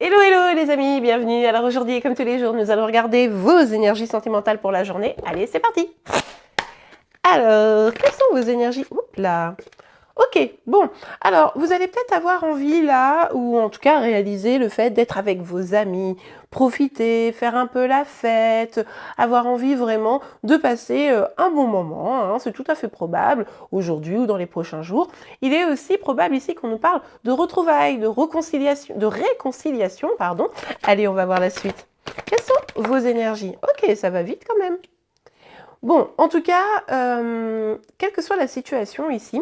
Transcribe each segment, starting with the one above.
Hello, hello les amis, bienvenue. Alors aujourd'hui, comme tous les jours, nous allons regarder vos énergies sentimentales pour la journée. Allez, c'est parti. Alors, quelles sont vos énergies? Oups là. Ok, bon. Alors, vous allez peut-être avoir envie là, ou en tout cas réaliser le fait d'être avec vos amis, profiter, faire un peu la fête, avoir envie vraiment de passer un bon moment, hein, c'est tout à fait probable, aujourd'hui ou dans les prochains jours. Il est aussi probable ici qu'on nous parle de retrouvailles, de réconciliation, pardon. Allez, on va voir la suite. Quelles sont vos énergies? Ok, ça va vite quand même. Bon, en tout cas, quelle que soit la situation ici,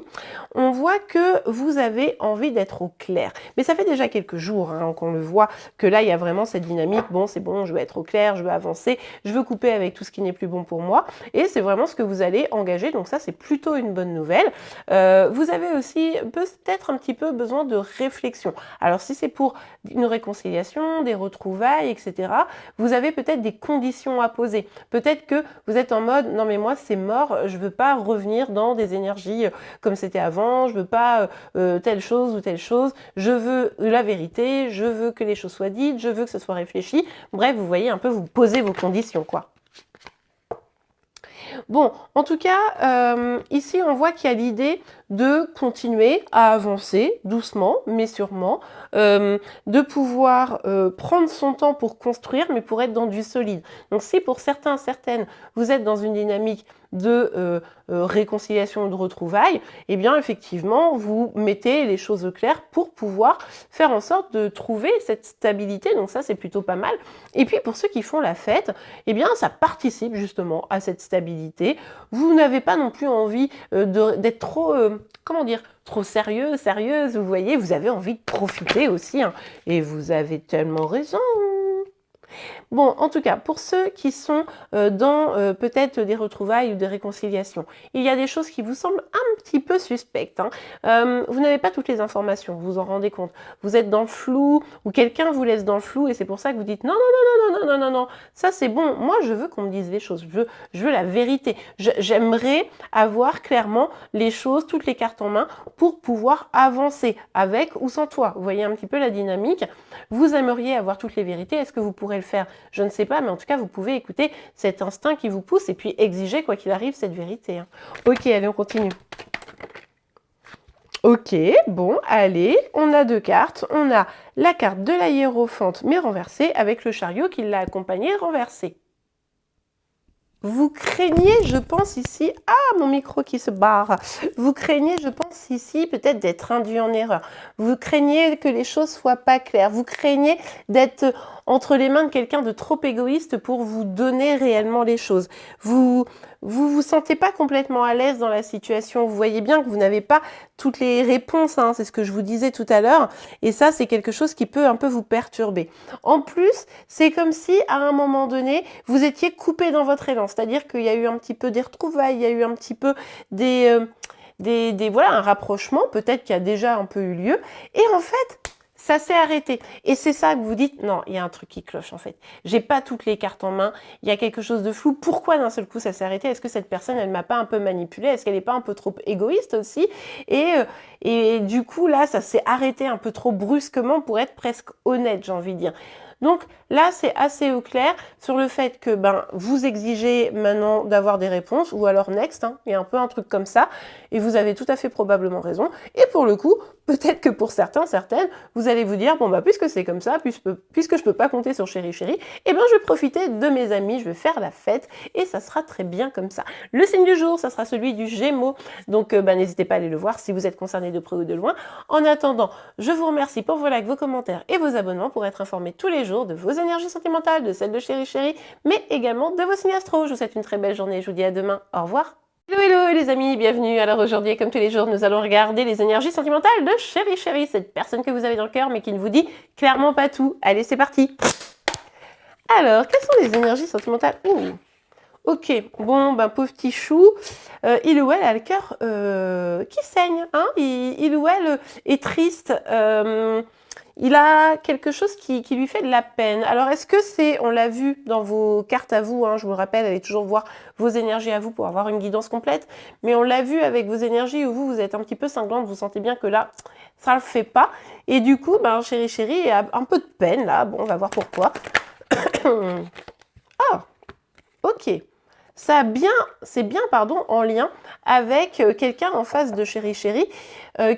on voit que vous avez envie d'être au clair. Mais ça fait déjà quelques jours hein, qu'on le voit, que là, il y a vraiment cette dynamique. Bon, c'est bon, je veux être au clair, je veux avancer, je veux couper avec tout ce qui n'est plus bon pour moi. Et c'est vraiment ce que vous allez engager. Donc ça, c'est plutôt une bonne nouvelle. Vous avez aussi peut-être un petit peu besoin de réflexion. Alors, si c'est pour une réconciliation, des retrouvailles, etc., vous avez peut-être des conditions à poser. Peut-être que vous êtes en mode non mais moi c'est mort, je veux pas revenir dans des énergies comme c'était avant, je veux pas telle chose ou telle chose, je veux la vérité, je veux que les choses soient dites, je veux que ce soit réfléchi. Bref, vous voyez un peu, vous posez vos conditions quoi. Bon, en tout cas, ici on voit qu'il y a l'idée de continuer à avancer doucement mais sûrement, de pouvoir prendre son temps pour construire mais pour être dans du solide. Donc si pour certains, certaines, vous êtes dans une dynamique de réconciliation, de retrouvailles, eh bien effectivement vous mettez les choses au clair pour pouvoir faire en sorte de trouver cette stabilité, donc ça c'est plutôt pas mal. Et puis pour ceux qui font la fête, eh bien ça participe justement à cette stabilité. Vous n'avez pas non plus envie d'être trop, comment dire, trop sérieux, sérieuse, vous voyez, vous avez envie de profiter aussi, hein, et vous avez tellement raison. Bon, en tout cas, pour ceux qui sont dans peut-être des retrouvailles ou des réconciliations, il y a des choses qui vous semblent un petit peu suspectes. Hein. Vous n'avez pas toutes les informations, vous vous en rendez compte. Vous êtes dans le flou, ou quelqu'un vous laisse dans le flou, et c'est pour ça que vous dites non, non, non, non, non, non, non, non, ça c'est bon, moi je veux qu'on me dise les choses, je veux la vérité. J'aimerais avoir clairement les choses, toutes les cartes en main, pour pouvoir avancer, avec ou sans toi. Vous voyez un petit peu la dynamique. Vous aimeriez avoir toutes les vérités, est-ce que vous pourrez le faire? Je ne sais pas, mais en tout cas, vous pouvez écouter cet instinct qui vous pousse et puis exiger, quoi qu'il arrive, cette vérité. Hein. Ok, allez, on continue. Ok, bon, allez, on a deux cartes. On a la carte de la hiérophante, mais renversée, avec le chariot qui l'a accompagnée renversée. Vous craignez, je pense ici, ah mon micro qui se barre, vous craignez, je pense ici, peut-être d'être induit en erreur. Vous craignez que les choses soient pas claires. Vous craignez d'être entre les mains de quelqu'un de trop égoïste pour vous donner réellement les choses. Vous sentez pas complètement à l'aise dans la situation. Vous voyez bien que vous n'avez pas toutes les réponses, hein, c'est ce que je vous disais tout à l'heure. Et ça, c'est quelque chose qui peut un peu vous perturber. En plus, c'est comme si, à un moment donné, vous étiez coupé dans votre élan. C'est-à-dire qu'il y a eu un petit peu des retrouvailles, il y a eu un petit peu voilà, un rapprochement, peut-être qui a déjà un peu eu lieu. Et en fait, ça s'est arrêté. Et c'est ça que vous dites, non, il y a un truc qui cloche en fait. J'ai pas toutes les cartes en main, il y a quelque chose de flou. Pourquoi d'un seul coup ça s'est arrêté? Est-ce que cette personne, elle m'a pas un peu manipulée? Est-ce qu'elle n'est pas un peu trop égoïste aussi? Et du coup, là, ça s'est arrêté un peu trop brusquement pour être presque honnête, j'ai envie de dire. Donc là, c'est assez au clair sur le fait que vous exigez maintenant d'avoir des réponses, ou alors next, hein, il y a un peu un truc comme ça, et vous avez tout à fait probablement raison. Et pour le coup, peut-être que pour certains, certaines, vous allez vous dire, bon puisque c'est comme ça, puisque je peux pas compter sur chéri chéri, je vais profiter de mes amis, je vais faire la fête, et ça sera très bien comme ça. Le signe du jour, ça sera celui du Gémeaux, donc n'hésitez pas à aller le voir si vous êtes concerné de près ou de loin. En attendant, je vous remercie pour vos likes, vos commentaires et vos abonnements pour être informés tous les jours de vos énergies sentimentales, de celles de chéri chéri, mais également de vos signes astro. Je vous souhaite une très belle journée, je vous dis à demain, au revoir. Hello hello les amis, bienvenue. Alors aujourd'hui, comme tous les jours, nous allons regarder les énergies sentimentales de chéri chéri, cette personne que vous avez dans le cœur mais qui ne vous dit clairement pas tout. Allez, c'est parti. Alors, quelles sont les énergies sentimentales? Ok, bon, pauvre petit chou, il ou elle a le cœur qui saigne, hein, il ou elle est triste, il a quelque chose qui lui fait de la peine. Alors, est-ce que c'est, on l'a vu dans vos cartes à vous, hein, je vous le rappelle, allez toujours voir vos énergies à vous pour avoir une guidance complète, mais on l'a vu avec vos énergies où vous êtes un petit peu cinglante, vous sentez bien que là, ça le fait pas. Et du coup, ben, chéri a un peu de peine là. Bon, on va voir pourquoi. Ah, ok. C'est bien, pardon, en lien avec quelqu'un en face de chéri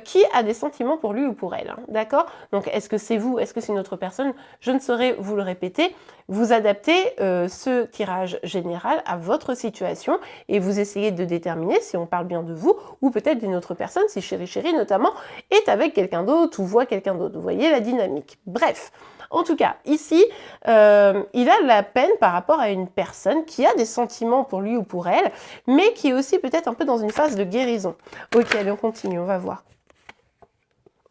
qui a des sentiments pour lui ou pour elle. Hein, d'accord? Donc, est-ce que c'est vous? Est-ce que c'est une autre personne? Je ne saurais vous le répéter. Vous adaptez ce tirage général à votre situation et vous essayez de déterminer si on parle bien de vous ou peut-être d'une autre personne, si chéri notamment est avec quelqu'un d'autre ou voit quelqu'un d'autre. Vous voyez la dynamique. Bref. En tout cas, ici, il a la peine par rapport à une personne qui a des sentiments pour lui ou pour elle, mais qui est aussi peut-être un peu dans une phase de guérison. Ok, allez, on continue, on va voir.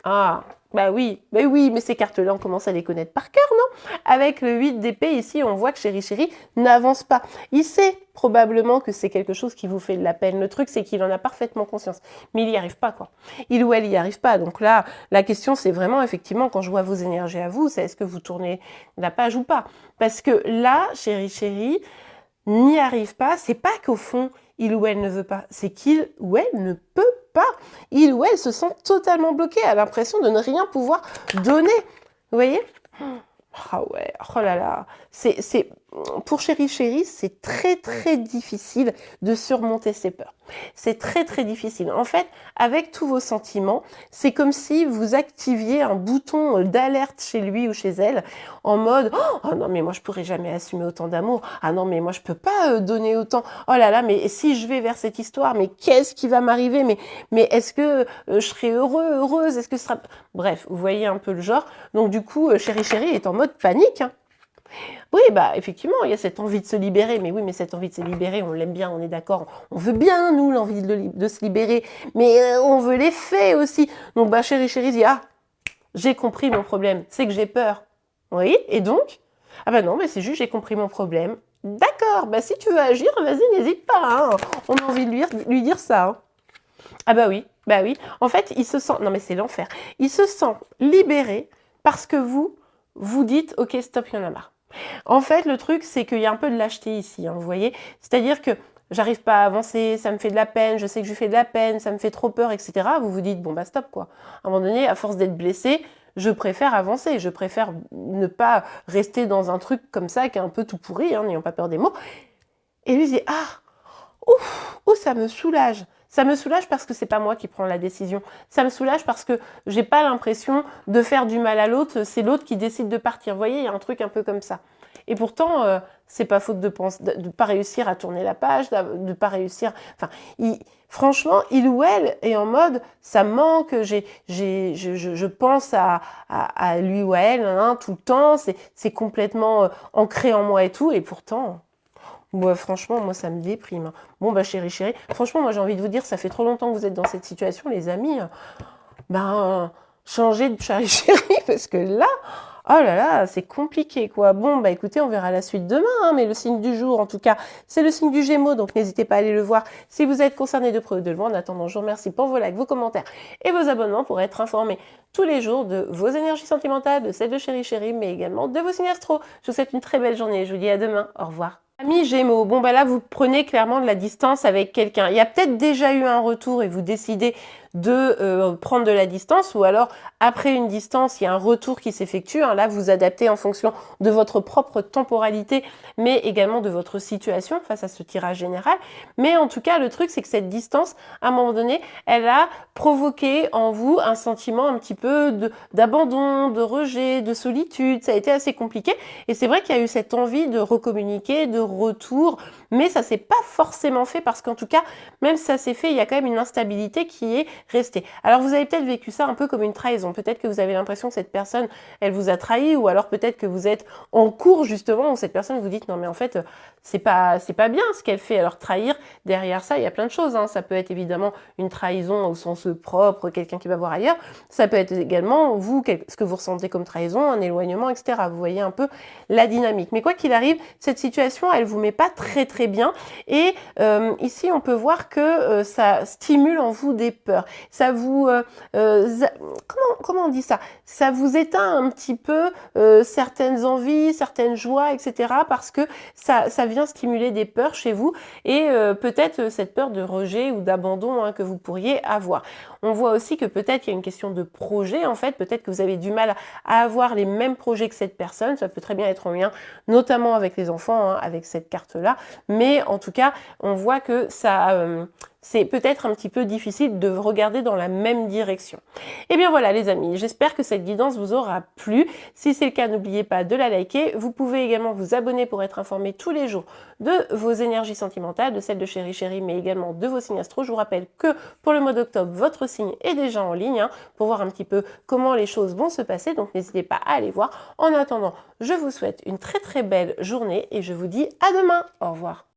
Ah, bah oui, mais ces cartes-là, on commence à les connaître par cœur, non? Avec le 8 d'épée, ici, on voit que chéri n'avance pas. Il sait probablement que c'est quelque chose qui vous fait de la peine. Le truc, c'est qu'il en a parfaitement conscience. Mais il n'y arrive pas, quoi. Il ou elle n'y arrive pas. Donc là, la question, c'est vraiment, effectivement, quand je vois vos énergies à vous, c'est est-ce que vous tournez la page ou pas? Parce que là, chéri n'y arrive pas. C'est pas qu'au fond, il ou elle ne veut pas. C'est qu'il ou elle ne peut pas. Il ou elle se sent totalement bloqué, a l'impression de ne rien pouvoir donner. Vous voyez? Ah ouais, oh là là, pour chéri, c'est très difficile de surmonter ses peurs. C'est très difficile. En fait, avec tous vos sentiments, c'est comme si vous activiez un bouton d'alerte chez lui ou chez elle, en mode « Oh non, mais moi je pourrais jamais assumer autant d'amour. Ah non, mais moi je peux pas donner autant. Oh là là, mais si je vais vers cette histoire, mais qu'est-ce qui va m'arriver? Mais est-ce que je serai heureuse? Est-ce que ce sera... » Bref, vous voyez un peu le genre. Donc du coup, chéri est en mode panique, hein. Oui, bah effectivement, il y a cette envie de se libérer, mais oui, mais cette envie de se libérer, on l'aime bien, on est d'accord, on veut bien, nous, l'envie de se libérer, mais on veut les faits aussi. Donc, bah chéri dit, ah, j'ai compris mon problème, c'est que j'ai peur. Oui, et donc? Ah bah non, mais c'est juste, j'ai compris mon problème. D'accord, bah si tu veux agir, vas-y, n'hésite pas, hein. On a envie de lui dire ça. Hein. Ah bah oui. En fait, il se sent, non mais c'est l'enfer, il se sent libéré parce que vous dites, ok, stop, il y en a marre. En fait, le truc, c'est qu'il y a un peu de lâcheté ici, hein, vous voyez. C'est-à-dire que j'arrive pas à avancer, ça me fait de la peine, je sais que je lui fais de la peine, ça me fait trop peur, etc. Vous vous dites, bon bah stop, quoi. À un moment donné, à force d'être blessé, je préfère avancer, je préfère ne pas rester dans un truc comme ça qui est un peu tout pourri, hein, n'ayons pas peur des mots. Et lui dit, ah, ouf, ça me soulage. Ça me soulage parce que c'est pas moi qui prends la décision. Ça me soulage parce que j'ai pas l'impression de faire du mal à l'autre, c'est l'autre qui décide de partir. Vous voyez, il y a un truc un peu comme ça. Et pourtant, c'est pas faute de pas réussir à tourner la page, de pas réussir. Enfin, franchement, il ou elle est en mode, ça manque. Je pense à lui ou à elle hein, tout le temps. C'est complètement ancré en moi et tout. Et pourtant. Ouais, franchement, moi, ça me déprime. Bon, bah, chéri, franchement, moi, j'ai envie de vous dire, ça fait trop longtemps que vous êtes dans cette situation, les amis. Ben, changez de chéri, parce que là, oh là là, c'est compliqué, quoi. Bon, bah, écoutez, on verra la suite demain, hein, mais le signe du jour, en tout cas, c'est le signe du Gémeaux, donc n'hésitez pas à aller le voir si vous êtes concerné de près ou de loin. En attendant, je vous remercie pour vos likes, vos commentaires et vos abonnements pour être informés tous les jours de vos énergies sentimentales, de celles de chéri, mais également de vos signes astro. Je vous souhaite une très belle journée. Je vous dis à demain. Au revoir. Amis Gémeaux, bon bah là vous prenez clairement de la distance avec quelqu'un. Il y a peut-être déjà eu un retour et vous décidez de prendre de la distance ou alors après une distance, il y a un retour qui s'effectue. Hein, là, vous adaptez en fonction de votre propre temporalité, mais également de votre situation face à ce tirage général. Mais en tout cas, le truc, c'est que cette distance, à un moment donné, elle a provoqué en vous un sentiment un petit peu d'abandon, de rejet, de solitude. Ça a été assez compliqué. Et c'est vrai qu'il y a eu cette envie de recommuniquer, de retour, mais ça s'est pas forcément fait parce qu'en tout cas, même si ça s'est fait, il y a quand même une instabilité qui est restée. Alors vous avez peut-être vécu ça un peu comme une trahison. Peut-être que vous avez l'impression que cette personne, elle vous a trahi, ou alors peut-être que vous êtes en cours justement où cette personne vous dit non mais en fait c'est pas bien ce qu'elle fait. Alors trahir, derrière ça, il y a plein de choses. Hein. Ça peut être évidemment une trahison au sens propre, quelqu'un qui va voir ailleurs. Ça peut être également vous, ce que vous ressentez comme trahison, un éloignement, etc. Vous voyez un peu la dynamique. Mais quoi qu'il arrive, cette situation, elle vous met pas très très bien. Et ici, on peut voir que ça stimule en vous des peurs. Ça vous... comment on dit ça? Ça vous éteint un petit peu certaines envies, certaines joies, etc. parce que ça vient stimuler des peurs chez vous et peut-être cette peur de rejet ou d'abandon hein, que vous pourriez avoir. On voit aussi que peut-être il y a une question de projet, en fait, peut-être que vous avez du mal à avoir les mêmes projets que cette personne, ça peut très bien être en lien, notamment avec les enfants, hein, avec cette carte-là, mais en tout cas, on voit que ça... c'est peut-être un petit peu difficile de regarder dans la même direction. Et bien voilà les amis, j'espère que cette guidance vous aura plu. Si c'est le cas, n'oubliez pas de la liker. Vous pouvez également vous abonner pour être informé tous les jours de vos énergies sentimentales, de celles de Chéri Chéri, mais également de vos signes astro. Je vous rappelle que pour le mois d'octobre, votre signe est déjà en ligne hein, pour voir un petit peu comment les choses vont se passer. Donc n'hésitez pas à aller voir. En attendant, je vous souhaite une très très belle journée et je vous dis à demain. Au revoir.